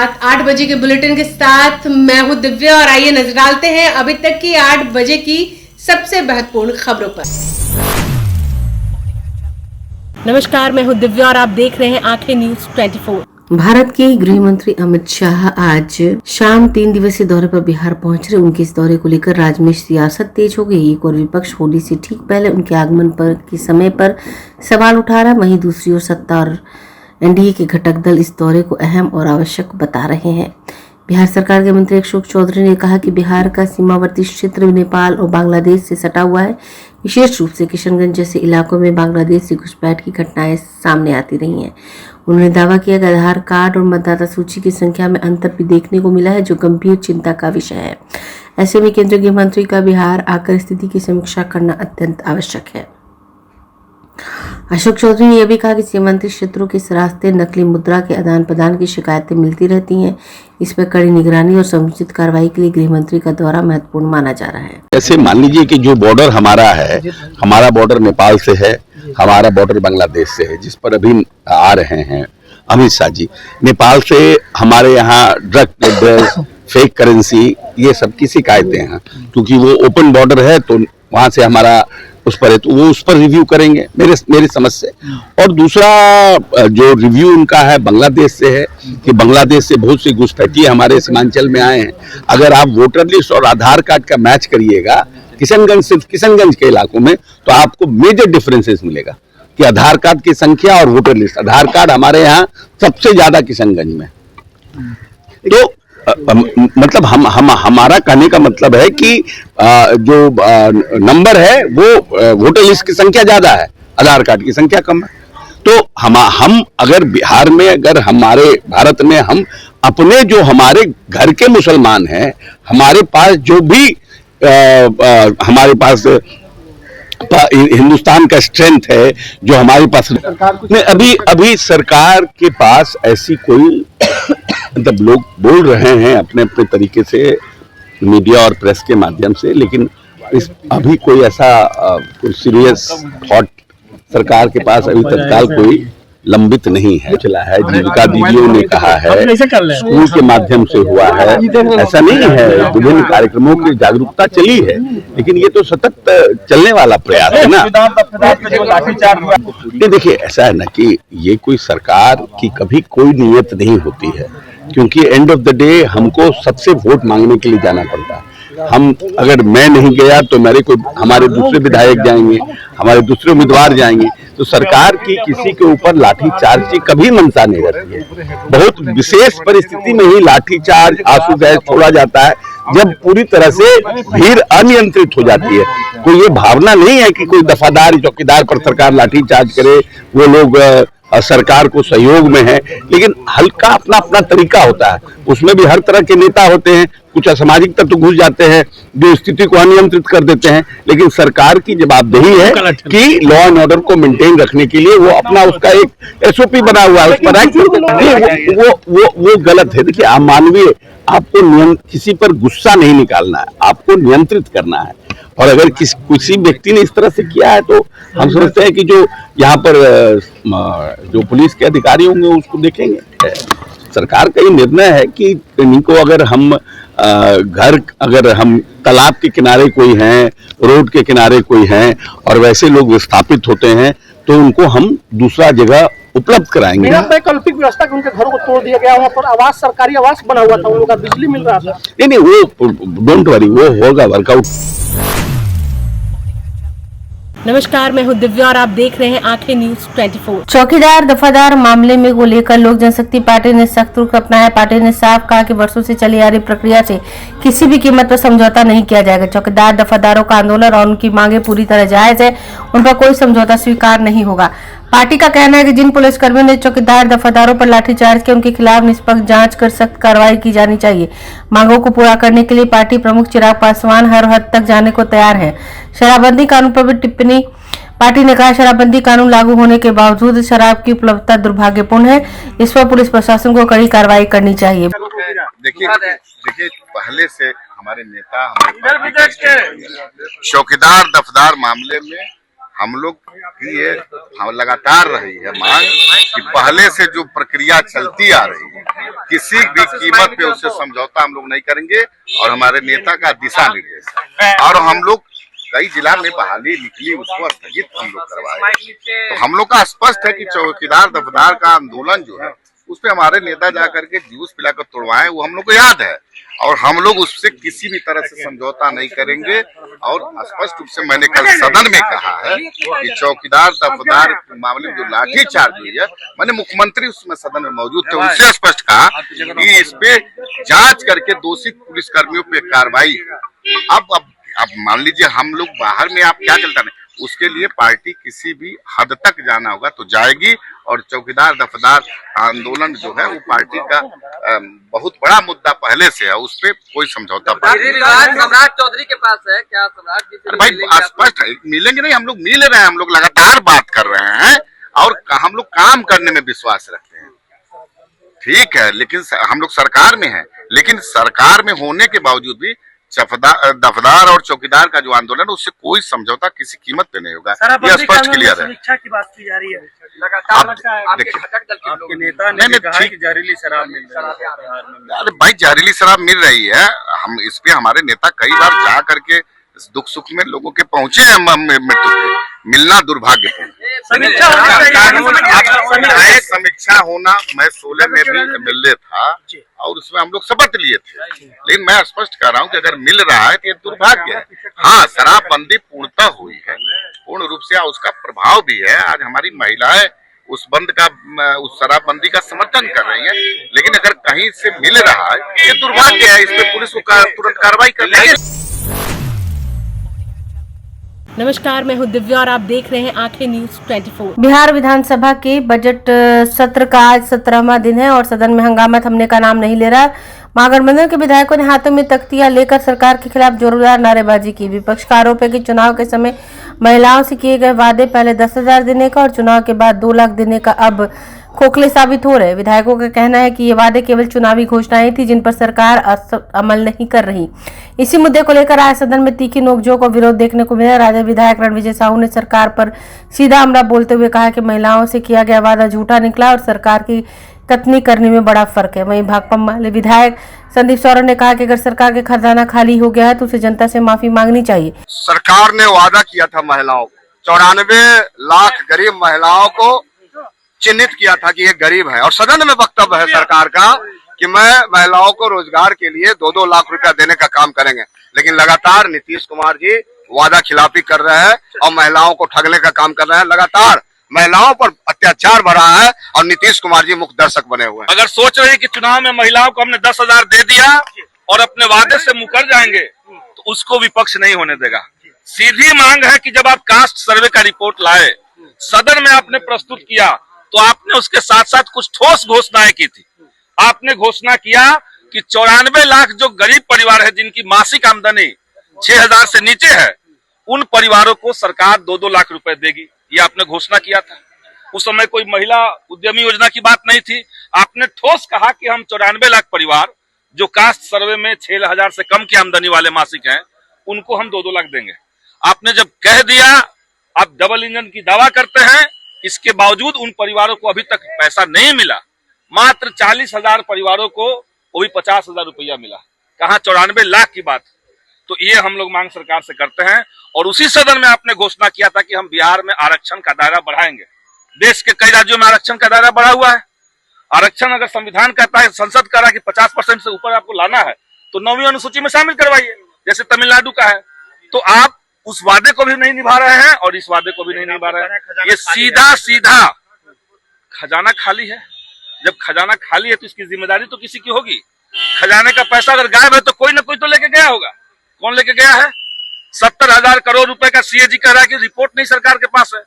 रात 8 बजे के बुलेटिन के साथ मैं हूं दिव्या और आइए नजर डालते हैं अभी तक की 8 बजे की सबसे महत्वपूर्ण खबरों पर। नमस्कार, मैं हूं दिव्या और आप देख रहे हैं आंखें न्यूज 24। भारत के गृह मंत्री अमित शाह आज शाम 3 दिवसीय दौरे पर बिहार पहुंच रहे। उनके इस दौरे को लेकर राज्य में सियासत तेज हो गई। एक और विपक्ष होली से ठीक पहले उनके आगमन पर के समय पर सवाल उठा रहा, वहीं दूसरी ओर सत्ता और एनडीए के घटक दल इस दौरे को अहम और आवश्यक बता रहे हैं। बिहार सरकार के मंत्री अशोक चौधरी ने कहा कि बिहार का सीमावर्ती क्षेत्र नेपाल और बांग्लादेश से सटा हुआ है। विशेष रूप से किशनगंज जैसे इलाकों में बांग्लादेश से घुसपैठ की घटनाएं सामने आती रही हैं। उन्होंने दावा किया कि आधार कार्ड और मतदाता सूची की संख्या में अंतर भी देखने को मिला है, जो गंभीर चिंता का विषय है। ऐसे में केंद्रीय गृह मंत्री का बिहार आकर स्थिति की समीक्षा करना अत्यंत आवश्यक है। अशोक चौधरी ने यह भी कहा कि सीमांती क्षेत्रों के इस रास्ते नकली मुद्रा के आदान प्रदान की शिकायतें मिलती रहती हैं। इस पर कड़ी निगरानी और समुचित कार्रवाई के लिए गृह मंत्री का दौरा महत्वपूर्ण माना जा रहा है। जैसे मान लीजिए कि जो बॉर्डर हमारा है, हमारा बॉर्डर नेपाल से है, हमारा बॉर्डर बांग्लादेश से है, जिस पर अभी आ रहे हैं अमित शाह जी। नेपाल से हमारे यहाँ ड्रग, फेक करेंसी, ये सब की शिकायतें हैं। क्योंकि वो ओपन बॉर्डर है तो वहां से हमारा उस पर है, तो वो उस पर रिव्यू करेंगे मेरी समझ से। और दूसरा जो रिव्यू उनका है बांग्लादेश से है कि बांग्लादेश से बहुत सी घुसपैठिए हमारे सीमांचल में आए हैं। अगर आप वोटर लिस्ट और आधार कार्ड का मैच करिएगा किशनगंज, सिर्फ किशनगंज के इलाकों में, तो आपको मेजर डिफरेंसेस मिलेगा कि आधार कार्ड की संख्या और वोटर लिस्ट। आधार कार्ड हमारे यहाँ सबसे ज्यादा किशनगंज में। तो मतलब हमारा कहने का मतलब है कि जो नंबर है वो वोटर लिस्ट की संख्या ज्यादा है, आधार कार्ड की संख्या कम है। तो हम अगर बिहार में, अगर हमारे भारत में हम अपने जो हमारे घर के मुसलमान हैं, हमारे पास जो भी हमारे पास हिंदुस्तान का स्ट्रेंथ है, जो हमारे पास अभी सरकार के पास ऐसी कोई मतलब लोग बोल रहे हैं अपने अपने तरीके से मीडिया और प्रेस के माध्यम से, लेकिन अभी कोई ऐसा कोई सीरियस थॉट सरकार के पास अभी तत्काल कोई लंबित नहीं है। चला है, जीविका दीदियों ने कहा है, स्कूल के माध्यम से हुआ है, ऐसा नहीं है। विभिन्न कार्यक्रमों की जागरूकता चली है, लेकिन ये तो सतत चलने वाला प्रयास है ना। देखिए, ऐसा है ना कि ये कोई सरकार की कभी कोई नियत नहीं होती है, क्योंकि एंड ऑफ द डे हमको सबसे वोट मांगने के लिए जाना पड़ता है। हम अगर मैं नहीं गया तो हमारे दूसरे विधायक जाएंगे, हमारे दूसरे उम्मीदवार जाएंगे। तो सरकार की किसी के ऊपर लाठीचार्ज की कभी मंशा नहीं रहती है। बहुत विशेष परिस्थिति में ही लाठीचार्ज, आंसू गैस छोड़ा जाता है, जब पूरी तरह से भीड़ अनियंत्रित हो जाती है। कोई ये भावना नहीं है कि कोई दफादार चौकीदार पर सरकार लाठीचार्ज करे, वो लोग सरकार को सहयोग में है, लेकिन हल्का अपना अपना तरीका होता है। उसमें भी हर तरह के नेता होते हैं, कुछ असामाजिक तत्व घुस जाते हैं जो स्थिति को अनियंत्रित कर देते हैं। लेकिन सरकार की जवाबदेही है कि लॉ एंड ऑर्डर को मेंटेन रखने के लिए वो अपना उसका एक एसओपी बना हुआ है, उस पर वो गलत है। देखिए, आप मानवीय, आपको किसी पर गुस्सा नहीं निकालना है, आपको नियंत्रित करना है। और अगर किसी व्यक्ति ने इस तरह से किया है तो हम समझते हैं कि जो यहाँ पर जो पुलिस के अधिकारी होंगे उसको देखेंगे। सरकार का ये निर्णय है कि इनको अगर हम अगर हम तालाब के किनारे कोई हैं, रोड के किनारे कोई हैं और वैसे लोग विस्थापित होते हैं, तो उनको हम दूसरा जगह उपलब्ध कराएंगे। वैकल्पिक व्यवस्था के उनके घरों को तोड़ दिया गया, वहाँ पर आवास, सरकारी आवास बना हुआ था, उनका बिजली मिल रहा था। नहीं, वो डोंट वरी, वो होगा वर्कआउट। नमस्कार, मैं हूं दिव्या और आप देख रहे हैं आंखें न्यूज 24। चौकीदार दफादार मामले में को लेकर लोक जनशक्ति पार्टी ने सख्त रुख अपनाया। पार्टी ने साफ कहा कि वर्षों से चली आ रही प्रक्रिया से किसी भी कीमत पर समझौता नहीं किया जाएगा। चौकीदार दफादारों का आंदोलन और उनकी मांगे पूरी तरह जायज है, उन पर कोई समझौता स्वीकार नहीं होगा। पार्टी का कहना है कि जिन पुलिसकर्मियों ने चौकीदार दफादारों पर लाठीचार्ज किया, उनके खिलाफ निष्पक्ष जांच कर सख्त कार्रवाई की जानी चाहिए। मांगों को पूरा करने के लिए पार्टी प्रमुख चिराग पासवान हर हद तक जाने को तैयार है। शराबबंदी कानून पर भी टिप्पणी। पार्टी ने कहा, शराबबंदी कानून लागू होने के बावजूद शराब की उपलब्धता दुर्भाग्यपूर्ण है। इस पर पुलिस प्रशासन को कड़ी कार्रवाई करनी चाहिए। देखिए, पहले से हमारे नेता, चौकीदार दफदार मामले में हम लोग की ये लगातार रही है मांग कि पहले से जो प्रक्रिया चलती आ रही है किसी भी कीमत पे उससे समझौता हम लोग नहीं करेंगे और हमारे नेता का दिशा निर्देश है। और हम लोग कई जिला में बहाली निकली उसको स्थगित हम लोग करवाए। तो हम लोग का स्पष्ट है कि चौकीदार दफदार का आंदोलन जो है उस पे हमारे नेता जा करके जूस पिलाकर तोड़वाए, वो हम लोग को याद है और हम लोग उससे किसी भी तरह से समझौता नहीं करेंगे। और स्पष्ट रूप से मैंने कल सदन में कहा है कि चौकीदार दफदार के मामले में जो लाठीचार्ज हुई है, मैंने मुख्यमंत्री उसमें सदन में मौजूद थे, उनसे स्पष्ट कहा कि इस पे जांच करके दोषी पुलिसकर्मियों पे कार्रवाई। अब मान लीजिए हम लोग बाहर में आप क्या चलता नहीं, उसके लिए पार्टी किसी भी हद तक जाना होगा तो जाएगी। और चौकीदार दफदार आंदोलन जो है वो पार्टी का बहुत बड़ा मुद्दा पहले से है, उस पे कोई समझौता सम्राट चौधरी के पास है क्या? सम्राट जी से भाई स्पष्ट है, मिलेंगे नहीं, हम लोग मिल रहे हैं, हम लोग लगातार बात कर रहे हैं और हम लोग काम करने में विश्वास रखते हैं। ठीक है, लेकिन हम लोग सरकार में हैं, लेकिन सरकार में होने के बावजूद भी दफदार और चौकीदार का जो आंदोलन है उससे कोई समझौता किसी कीमत पे नहीं होगा, ये स्पष्ट क्लियर है। समीक्षा की बात की जा रही है। आपके नेता ने कहा कि जहरीली शराब मिल रही है। अरे भाई जहरीली शराब मिल रही है, हम इस पे हमारे नेता कई बार जा करके दुख सुख में लोगों के पहुंचे हैं, मृत्यु पे मिलना दुर्भाग्यपूर्ण। समीक्षा होना, मैं 16 में भी मिलने था और उसमें हम लोग शपथ लिए थे, लेकिन मैं स्पष्ट कर रहा हूँ कि अगर मिल रहा है तो ये दुर्भाग्य है। हाँ, शराबबंदी पूर्णतः हुई है, पूर्ण रूप से उसका प्रभाव भी है। आज हमारी महिलाएं उस शराबबंदी का समर्थन कर रही हैं, लेकिन अगर कहीं से मिल रहा है ये दुर्भाग्य है, इस पे पुलिस को तुरंत कार्रवाई करनी है। नमस्कार, मैं हूं दिव्या और आप देख रहे हैं आंखें न्यूज 24। बिहार विधानसभा के बजट सत्र का आज 17वां दिन है और सदन में हंगामा थमने का नाम नहीं ले रहा। महागठबंधन के विधायकों ने हाथों में तख्तियां लेकर सरकार के खिलाफ जोरदार नारेबाजी की। विपक्ष का आरोप है कि चुनाव के समय महिलाओं से किए गए वादे पहले 10,000 देने का और चुनाव के बाद 2 लाख देने का अब खोखले साबित हो रहे। विधायकों का कहना है कि ये वादे केवल चुनावी घोषणाएं थी जिन पर सरकार अमल नहीं कर रही। इसी मुद्दे को लेकर आज सदन में तीखी नोकझोंक और विरोध देखने को मिला। राजद विधायक रणविजय साहू ने सरकार पर सीधा हमला बोलते हुए कहा कि महिलाओं से किया गया वादा झूठा निकला और सरकार की कथनी करने में बड़ा फर्क है। वहीं भाकपा माले विधायक संदीप सौरभ ने कहा कि अगर सरकार के खजाना खाली हो गया है तो उसे जनता से माफी मांगनी चाहिए। सरकार ने वादा किया था महिलाओं को, 94 लाख गरीब महिलाओं को चिन्हित किया था कि ये गरीब है और सदन में वक्तव्य है सरकार का कि मैं महिलाओं को रोजगार के लिए 2-2 लाख रुपया देने का काम करेंगे। लेकिन लगातार नीतीश कुमार जी वादा खिलाफी कर रहे हैं और महिलाओं को ठगने का काम कर रहे हैं। लगातार महिलाओं पर अत्याचार बढ़ा है और नीतीश कुमार जी मुख्य दर्शक बने हुए हैं। अगर सोच रहे कि चुनाव में महिलाओं को हमने 10,000 दे दिया और अपने वादे से मुकर जाएंगे तो उसको विपक्ष नहीं होने देगा। सीधी मांग है कि जब आप कास्ट सर्वे का रिपोर्ट लाए, सदन में आपने प्रस्तुत किया तो आपने उसके साथ साथ कुछ ठोस घोषणाएं की थी। आपने घोषणा किया कि 94 लाख जो गरीब परिवार है जिनकी मासिक आमदनी 6,000 से नीचे है, उन परिवारों को सरकार 2-2 लाख रुपए देगी, ये आपने घोषणा किया था। उस समय कोई महिला उद्यमी योजना की बात नहीं थी। आपने ठोस कहा कि हम 94 लाख परिवार जो कास्ट सर्वे में 6,000 से कम की आमदनी वाले मासिक हैं, उनको हम 2-2 लाख देंगे। आपने जब कह दिया, आप डबल इंजन की दावा करते हैं, इसके बावजूद उन परिवारों को अभी तक पैसा नहीं मिला। मात्र 40,000 परिवारों को वो भी 50,000 रुपया मिला, कहाँ 94 लाख की बात। तो ये हम लोग मांग सरकार से करते हैं और उसी सदन में आपने घोषणा किया था कि हम बिहार में आरक्षण का दायरा बढ़ाएंगे। देश के कई राज्यों में आरक्षण का दायरा बढ़ा हुआ है। आरक्षण अगर संविधान कहता है, संसद कह रहा है कि 50% से ऊपर आपको लाना है तो 9वीं अनुसूची में शामिल करवाइए, जैसे तमिलनाडु का है। तो आप उस वादे को भी नहीं निभा रहे हैं और इस वादे को भी नहीं निभा रहे हैं। ये सीधा खजाना खाली है। जब खजाना खाली है तो इसकी जिम्मेदारी तो किसी की होगी। खजाने का पैसा अगर गायब है तो कोई ना कोई तो लेके गया होगा। कौन लेके गया है? 70,000 करोड़ रुपए का सीएजी कह रहा है कि रिपोर्ट नहीं सरकार के पास है।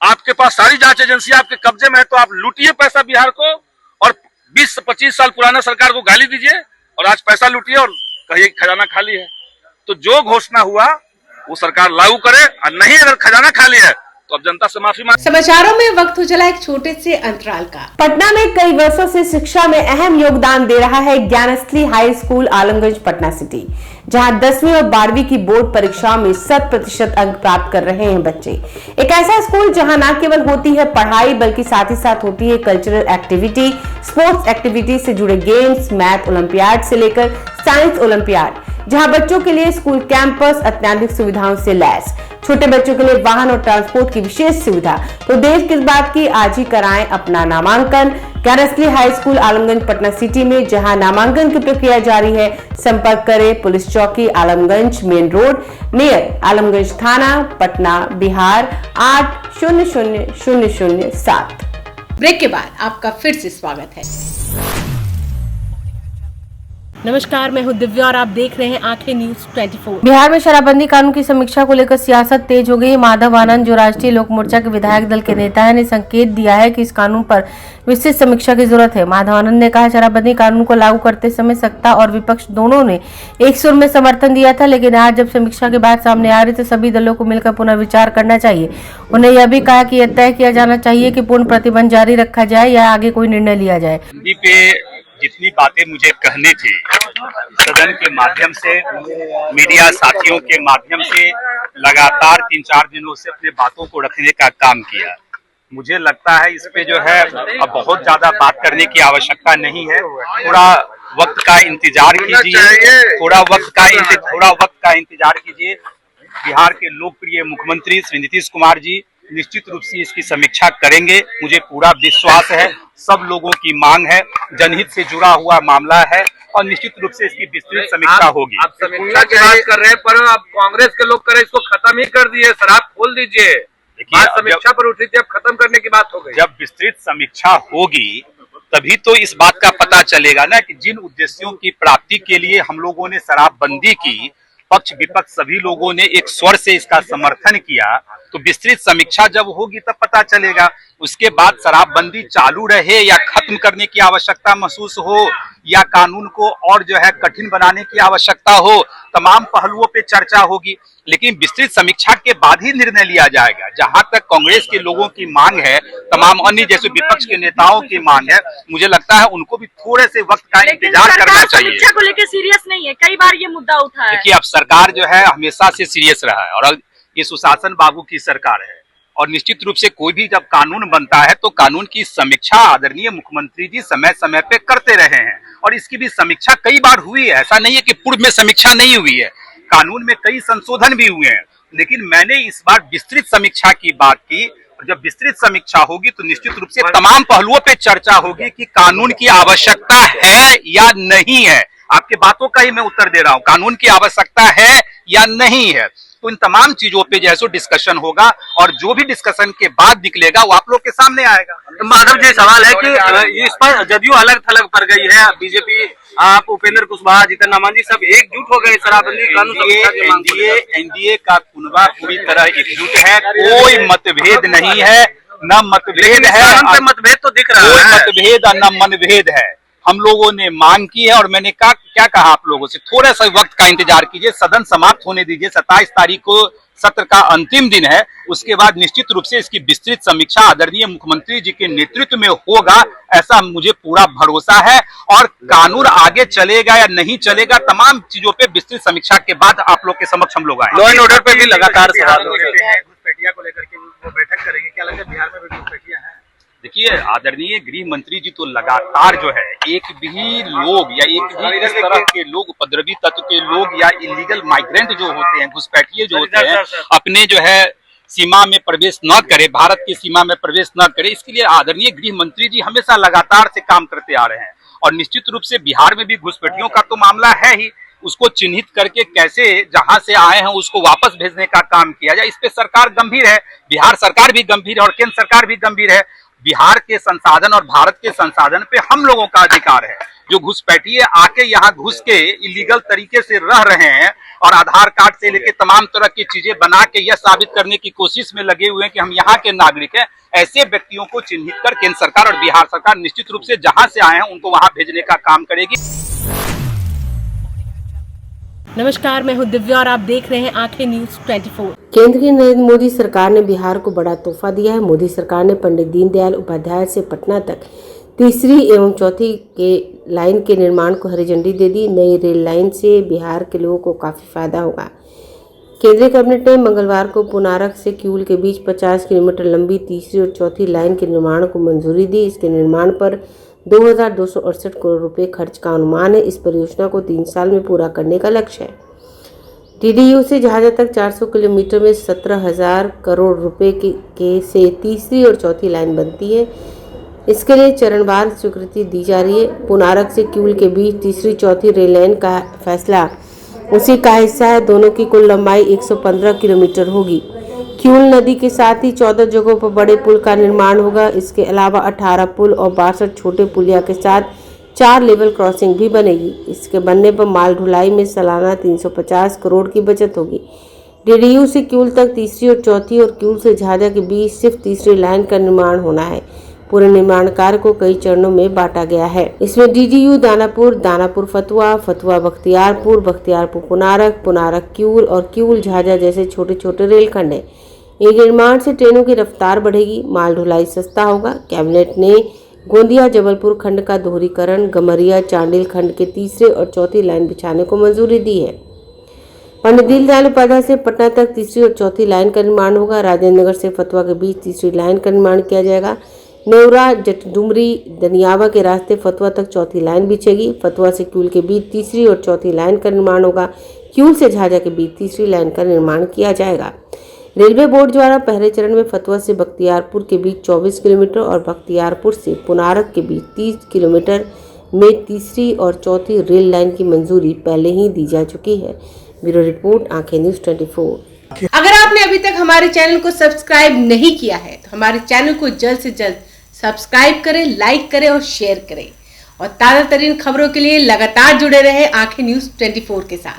आपके पास सारी जांच एजेंसी आपके कब्जे में है, तो आप लूटिए पैसा बिहार को और 20 से 25 साल पुराना सरकार को गाली दीजिए और आज पैसा लूटिए और कहिए खजाना खाली है। तो जो घोषणा हुआ वो सरकार लागू करे और नहीं, अगर खजाना खाली है तो अब जनता से माफी मांग। समाचारों में वक्त हो चला एक छोटे से अंतराल का। पटना में कई वर्षों से शिक्षा में अहम योगदान दे रहा है Gyansthali high school Alamganj Patna city, जहां 10वीं और 12वीं की बोर्ड परीक्षाओं में 100% अंक प्राप्त कर रहे हैं बच्चे। एक ऐसा स्कूल जहां न केवल होती है पढ़ाई बल्कि साथ ही साथ होती है कल्चरल एक्टिविटी, स्पोर्ट्स एक्टिविटी से जुड़े गेम्स, मैथ ओलंपियाड से लेकर साइंस ओलंपियाड, जहां बच्चों के लिए स्कूल कैंपस अत्याधुनिक सुविधाओं से लैस, छोटे बच्चों के लिए वाहन और ट्रांसपोर्ट की विशेष सुविधा। तो देर किस बात की, आज ही कराएं अपना नामांकन Gyansthali high school Alamganj Patna city में, जहां नामांकन की प्रक्रिया जारी है। संपर्क करें पुलिस चौकी Alamganj main road near Alamganj थाना पटना बिहार 800007। ब्रेक के बाद आपका फिर से स्वागत है। नमस्कार, मैं हूं दिव्या और आप देख रहे हैं आंखें न्यूज 24। बिहार में शराबबंदी कानून की समीक्षा को लेकर सियासत तेज हो गई। माधव आनंद, जो राष्ट्रीय लोक मोर्चा के विधायक दल के नेता हैं, ने संकेत दिया है कि इस कानून पर विस्तृत समीक्षा की जरूरत है। माधव आनंद ने कहा, शराबबंदी कानून को लागू करते समय सत्ता और विपक्ष दोनों ने एक सुर में समर्थन दिया था, लेकिन आज जब समीक्षा की बात सामने आ रही तो सभी दलों को मिलकर पुनर्विचार करना चाहिए। उन्हें यह भी कहा कि यह तय किया जाना चाहिए कि पूर्ण प्रतिबंध जारी रखा जाए या आगे कोई निर्णय लिया जाए। जितनी बातें मुझे कहनी थी सदन के माध्यम से, मीडिया साथियों के माध्यम से लगातार 3-4 दिनों से अपने बातों को रखने का काम किया। मुझे लगता है इस पे जो है अब बहुत ज्यादा बात करने की आवश्यकता नहीं है। थोड़ा वक्त का इंतजार कीजिए, थोड़ा वक्त का इंतजार कीजिए। बिहार के लोकप्रिय मुख्यमंत्री श्री नीतीश कुमार जी निश्चित रूप से इसकी समीक्षा करेंगे। मुझे पूरा विश्वास है, सब लोगों की मांग है, जनहित से जुड़ा हुआ मामला है और निश्चित रूप से इसकी विस्तृत समीक्षा होगी। आप समीक्षा की बात कर रहे हैं, पर अब कांग्रेस के लोग करें इसको खत्म ही कर दिए, सर आप खोल दीजिए। देखिए, समीक्षा पर उठी थी, अब खत्म करने की बात हो गई। जब विस्तृत समीक्षा होगी तभी तो इस बात का पता चलेगा ना कि जिन उद्देश्यों की प्राप्ति के लिए हम लोगों ने शराबबंदी की, पक्ष विपक्ष सभी लोगों ने एक स्वर से इसका समर्थन किया, तो विस्तृत समीक्षा जब होगी तब पता चलेगा। उसके बाद शराबबंदी चालू रहे या खत्म करने की आवश्यकता महसूस हो या कानून को और जो है कठिन बनाने की आवश्यकता हो, तमाम पहलुओं पे चर्चा होगी, लेकिन विस्तृत समीक्षा के बाद ही निर्णय लिया जाएगा। जहां तक कांग्रेस के लोगों की मांग है, तमाम अन्य जैसे विपक्ष के नेताओं की मांग है, मुझे लगता है उनको भी थोड़े से वक्त का इंतजार करना चाहिए। समीक्षा को लेकर सीरियस नहीं है, कई बार ये मुद्दा उठा है। देखिए, अब सरकार जो है हमेशा से सीरियस रहा है और ये सुशासन बाबू की सरकार है और निश्चित रूप से कोई भी जब कानून बनता है तो कानून की समीक्षा आदरणीय मुख्यमंत्री जी समय समय पे करते रहे हैं और इसकी भी समीक्षा कई बार हुई है। ऐसा नहीं है कि पूर्व में समीक्षा नहीं हुई है, कानून में कई संशोधन भी हुए हैं, लेकिन मैंने इस बार विस्तृत समीक्षा की बात की। और जब विस्तृत समीक्षा होगी तो निश्चित रूप से तमाम पहलुओं पे चर्चा होगी कि कानून की आवश्यकता है या नहीं है। आपके बातों का ही मैं उत्तर दे रहा हूँ, कानून की आवश्यकता है या नहीं है, तो इन तमाम चीजों पे जैसे डिस्कशन होगा और जो भी डिस्कशन के बाद निकलेगा वो आप लोग के सामने आएगा। माधव जी, सवाल है कि इस पर जदयू अलग थलग पड़ गई है, बीजेपी, आप उपेंद्र कुशवाहा, जीतन राम मांझी सब एकजुट हो गए शराबबंदी कानून। एनडीए का कुनबा पूरी तरह एकजुट है, कोई मतभेद नहीं है, न मतभेद है, मतभेद तो दिख रहा है, है, मतभेद और न मनभेद है। हम लोगों ने मांग की है और मैंने क्या कहा आप लोगों से, थोड़ा सा वक्त का इंतजार कीजिए, सदन समाप्त होने दीजिए। 27 तारीख को सत्र का अंतिम दिन है, उसके बाद निश्चित रूप से इसकी विस्तृत समीक्षा आदरणीय मुख्यमंत्री जी के नेतृत्व में होगा, ऐसा मुझे पूरा भरोसा है। और कानून आगे चलेगा या नहीं चलेगा, तमाम चीजों पे विस्तृत समीक्षा के बाद आप लोग के समक्ष हम लोग आए। लॉ एंड ऑर्डर पे भी लगातार सवाल हो रहे हैं, घुसपैठिया को लेकर के वो बैठक करेंगे, क्या लगता है बिहार में भी घुसपैठिया है? देखिए, आदरणीय गृह मंत्री जी तो लगातार जो है एक भी लोग या एक भी इस तरह के लोग, उपद्रवी तत्व के लोग या इलीगल माइग्रेंट जो होते हैं, घुसपैठिए जो होते हैं, अपने जो है सीमा में प्रवेश न करे, भारत की सीमा में प्रवेश न करे, इसके लिए आदरणीय गृह मंत्री जी हमेशा लगातार से काम करते आ रहे हैं। और निश्चित रूप से बिहार में भी घुसपैठियों का तो मामला है ही, उसको चिन्हित करके कैसे जहां से आए हैं उसको वापस भेजने का काम किया जाए, इस पे सरकार गंभीर है, बिहार सरकार भी गंभीर है और केंद्र सरकार भी गंभीर है। बिहार के संसाधन और भारत के संसाधन पे हम लोगों का अधिकार है। जो घुसपैठिए आके यहाँ घुस के इलीगल तरीके से रह रहे हैं और आधार कार्ड से लेके तमाम तरह की चीजें बना के यह साबित करने की कोशिश में लगे हुए हैं कि हम यहाँ के नागरिक हैं, ऐसे व्यक्तियों को चिन्हित कर केंद्र सरकार और बिहार सरकार निश्चित रूप से जहां से आए हैं उनको वहां भेजने का काम करेगी। नमस्कार, मैं हूँ दिव्या और आप देख रहे हैं आंखें न्यूज 24। केंद्र की नरेंद्र मोदी सरकार ने बिहार को बड़ा तोहफा दिया है। मोदी सरकार ने पंडित दीनदयाल उपाध्याय से पटना तक तीसरी एवं चौथी के लाइन के निर्माण को हरी झंडी दे दी। नई रेल लाइन से बिहार के लोगों को काफी फायदा होगा। केंद्रीय कैबिनेट ने मंगलवार को पुनारक से किऊल के बीच 50 किलोमीटर लंबी तीसरी और चौथी लाइन के निर्माण को मंजूरी दी। इसके निर्माण पर 2268 करोड़ रुपए खर्च का अनुमान है। इस परियोजना को 3 साल में पूरा करने का लक्ष्य है। डीडीयू से झाझा तक 400 किलोमीटर में 17,000 करोड़ रुपए के से तीसरी और चौथी लाइन बनती है। इसके लिए चरणवार स्वीकृति दी जा रही है। पुनारक से किऊल के बीच तीसरी चौथी रेल लाइन का फैसला उसी का हिस्सा है। दोनों की कुल लंबाई 115 किलोमीटर होगी। किऊल नदी के साथ ही 14 जगहों पर बड़े पुल का निर्माण होगा। इसके अलावा 18 पुल और 62 छोटे पुलिया के साथ 4 लेवल क्रॉसिंग भी बनेगी। इसके बनने पर माल ढुलाई में सालाना 350 करोड़ की बचत होगी। डीडीयू से किऊल तक तीसरी और चौथी और किऊल से झाझा के बीच सिर्फ तीसरी लाइन का निर्माण होना है। पूरे निर्माण कार्य को कई चरणों में बांटा गया है। इसमें डीडीयू दानापुर, दानापुर फतुहा, फतुहा बख्तियारपुर, बख्तियारपुर पुनारक, पुनारक किऊल और किऊल झाझा जैसे छोटे छोटे रेलखंड हैं। ये निर्माण से ट्रेनों की रफ्तार बढ़ेगी, माल ढुलाई सस्ता होगा। कैबिनेट ने गोंदिया जबलपुर खंड का दोहरीकरण, गमरिया चांडिल खंड के तीसरे और चौथी लाइन बिछाने को मंजूरी दी है। पंडित दीनदयाल उपाध्याय से पटना तक तीसरी और चौथी लाइन का निर्माण होगा। राजेंद्र नगर से फतुहा के बीच तीसरी लाइन का निर्माण किया जाएगा। नेवरा, जटडुमरी, दनियावा के रास्ते फतुहा तक चौथी लाइन बिछेगी। फतुहा से किऊल के बीच तीसरी और चौथी लाइन का निर्माण होगा। किऊल से झाझा के बीच तीसरी लाइन का निर्माण किया जाएगा। रेलवे बोर्ड द्वारा पहले चरण में फतुहा से बख्तियारपुर के बीच 24 किलोमीटर और बख्तियारपुर से पुनारक के बीच 30 किलोमीटर में तीसरी और चौथी रेल लाइन की मंजूरी पहले ही दी जा चुकी है। ब्यूरो रिपोर्ट, आंखें न्यूज 24। अगर आपने अभी तक हमारे चैनल को सब्सक्राइब नहीं किया है तो हमारे चैनल को जल्द से जल्द सब्सक्राइब करें, लाइक करें और शेयर करें और ताज़ा तरीन खबरों के लिए लगातार जुड़े रहें आंखें न्यूज 24 के साथ।